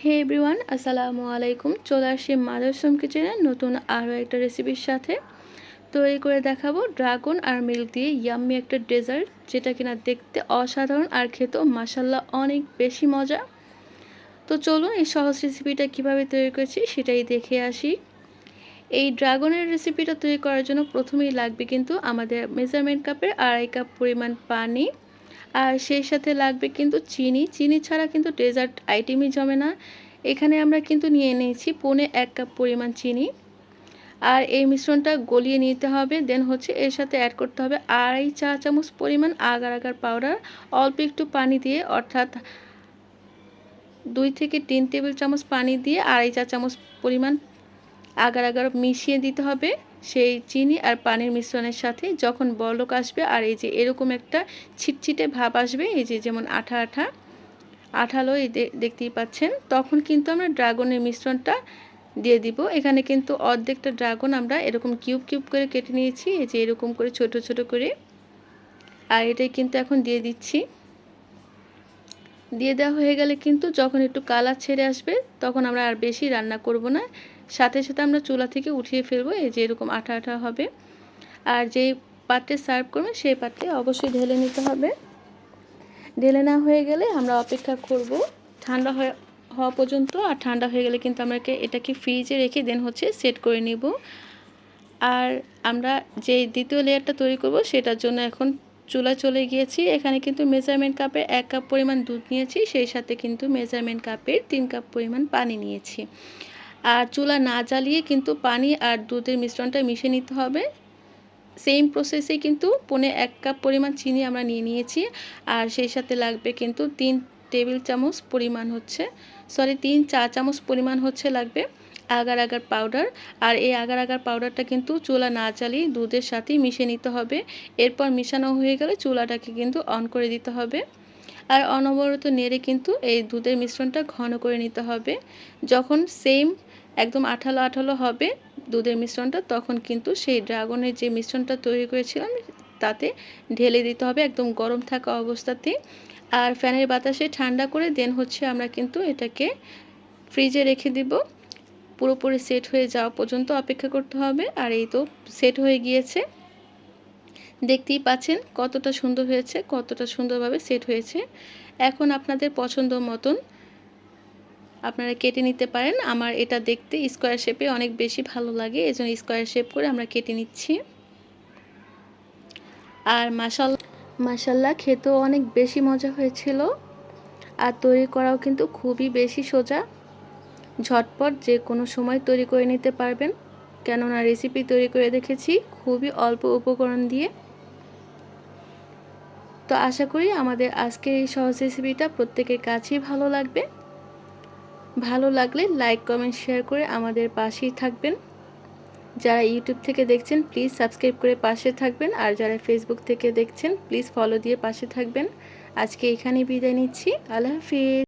হে everyone, আসসালামু আলাইকুম। চলে আসছি মাদার সোম কিচেনে নতুন আরও একটা রেসিপির সাথে। তৈরি করে দেখাবো ড্রাগন আর মিল্ক দিয়ে ইয়াম্মি একটা ডেজার্ট, যেটা কিনা দেখতে অসাধারণ আর খেতেও মাশাল্লাহ অনেক বেশি মজা। তো চলুন এই সহজ রেসিপিটা কিভাবে তৈরি করেছি সেটাই দেখে আসি। এই ড্রাগনের রেসিপিটা তৈরি করার জন্য প্রথমেই লাগবে কিন্তু আমাদের মেজারমেন্ট কাপের 2.5 কাপ পরিমাণ পানি, আর সেই সাথে লাগবে কিন্তু চিনি ছাড়া কিন্তু ডেজার্ট আইটেমই জমে না। এখানে আমরা কিন্তু নিয়ে নিয়েছি 1.25 কাপ পরিমাণ চিনি। আর এই মিশ্রণটা গলিয়ে নিতে হবে। দেন হচ্ছে এর সাথে অ্যাড করতে হবে 2.5 চা চামচ পরিমাণ আগার আগার পাউডার, অল্প একটু পানি দিয়ে, অর্থাৎ 2 থেকে 3 টেবিল চামচ পানি দিয়ে 2.5 চা চামচ পরিমাণ আগার আগার মিশিয়ে দিতে হবে সেই চিনি আর পানির মিশ্রণের সাথে। যখন বলক আসবে আর এই যে এরকম একটা ছিটছিটে ভাব আসবে, এই যে যেমন আঠা আঠা আঠালো, এই দেখতেই পাচ্ছেন, তখন কিন্তু আমরা ড্রাগনের মিশ্রণটা দিয়ে দিব। এখানে কিন্তু অর্ধেকটা ড্রাগন আমরা এরকম কিউব কিউব করে কেটে নিয়েছি, এই যে এরকম করে ছোট ছোট করে। আর এটাই কিন্তু এখন দিয়ে দিচ্ছি। দিয়ে দেওয়া হয়ে গেলে কিন্তু যখন একটু কালার ছেড়ে আসবে তখন আমরা আর বেশি রান্না করব না, সাথে সাথে আমরা চুলা থেকে উঠিয়ে ফেলবো। এই যে এরকম আঠা আঠা হবে। আর যেই পাত্রে সার্ভ করবেন সেই পাত্রে অবশ্যই ঢেলে নিতে হবে। ঢেলে না হয়ে গেলে আমরা অপেক্ষা করব ঠান্ডা হওয়া পর্যন্ত। আর ঠান্ডা হয়ে গেলে কিন্তু আমরা এটাকে ফ্রিজে রেখে দেন হচ্ছে সেট করে নিব। আর আমরা যে দ্বিতীয় লেয়ারটা তৈরি করব সেটার জন্য এখন চুলা চলে গিয়েছি। এখানে কিন্তু মেজারমেন্ট কাপের 1 কাপ পরিমাণ দুধ নিয়েছি, সেই সাথে কিন্তু মেজারমেন্ট কাপের 3 কাপ পরিমাণ পানি নিয়েছি। আর চুলা না জ্বালিয়ে কিন্তু পানি আর দুধের মিশ্রণটা মিশে নিতে হবে। সেম প্রসেসে কিন্তু 1 কাপ পরিমাণ চিনি আমরা নিয়ে নিয়েছি। আর সেই সাথে লাগবে কিন্তু 3 টেবিল চামচ পরিমাণ হচ্ছে 3 চা চামচ পরিমাণ হচ্ছে লাগবে আগার আগার পাউডার। আর এই আগার আগার পাউডারটা কিন্তু চুলা না জ্বালিয়ে দুধের সাথেই মিশিয়ে নিতে হবে। এরপর মিশানো হয়ে গেলে চুলাটাকে কিন্তু অন করে দিতে হবে। আর অনবরত নেড়ে কিন্তু এই দুধের মিশ্রণটা ঘন করে নিতে হবে। যখন সেম একদম আঠালো আঠালো হবে দুধের মিশ্রণটা, তখন কিন্তু সেই ড্রাগনের যে মিশ্রণটা তৈরি করেছিলাম তাতে ঢেলে দিতে হবে একদম গরম থাকা অবস্থাতে। আর ফ্যানের বাতাসে ঠান্ডা করে দেন হচ্ছে আমরা কিন্তু এটাকে ফ্রিজে রেখে দিব। পুরোপুরি সেট হয়ে যাওয়া পর্যন্ত অপেক্ষা করতে হবে। আর এই তো সেট হয়ে গিয়েছে, দেখতেই পাচ্ছেন কতটা সুন্দর হয়েছে, কতটা সুন্দরভাবে সেট হয়েছে। এখন আপনাদের পছন্দ মতন আপনারা কেটে নিতে পারেন। আমার এটা দেখতে স্কোয়ার শেপে অনেক বেশি ভালো লাগে, এজন্য স্কোয়ার শেপ করে আমরা কেটে নিচ্ছি। আর মাশাল্লাহ খেতেও অনেক বেশি মজা হয়েছিল। আর তৈরি করাও কিন্তু খুবই বেশি সোজা, ঝটপট যে কোনো সময় তৈরি করে নিতে পারবেন, কেননা রেসিপি তৈরি করে দেখেছি খুবই অল্প উপকরণ দিয়ে। তো আশা করি আমাদের আজকের এই সহজ রেসিপিটা প্রত্যেকের কাছেই ভালো লাগবে। ভালো লাগলে লাইক কমেন্ট শেয়ার করে আমাদের পাশেই থাকবেন। যারা ইউটিউব থেকে দেখছেন প্লিজ সাবস্ক্রাইব করে পাশে থাকবেন, আর যারা ফেসবুক থেকে দেখছেন প্লিজ ফলো দিয়ে পাশে থাকবেন। আজকে এখানেই বিদায় নিচ্ছি। আল্লাহ হাফিজ।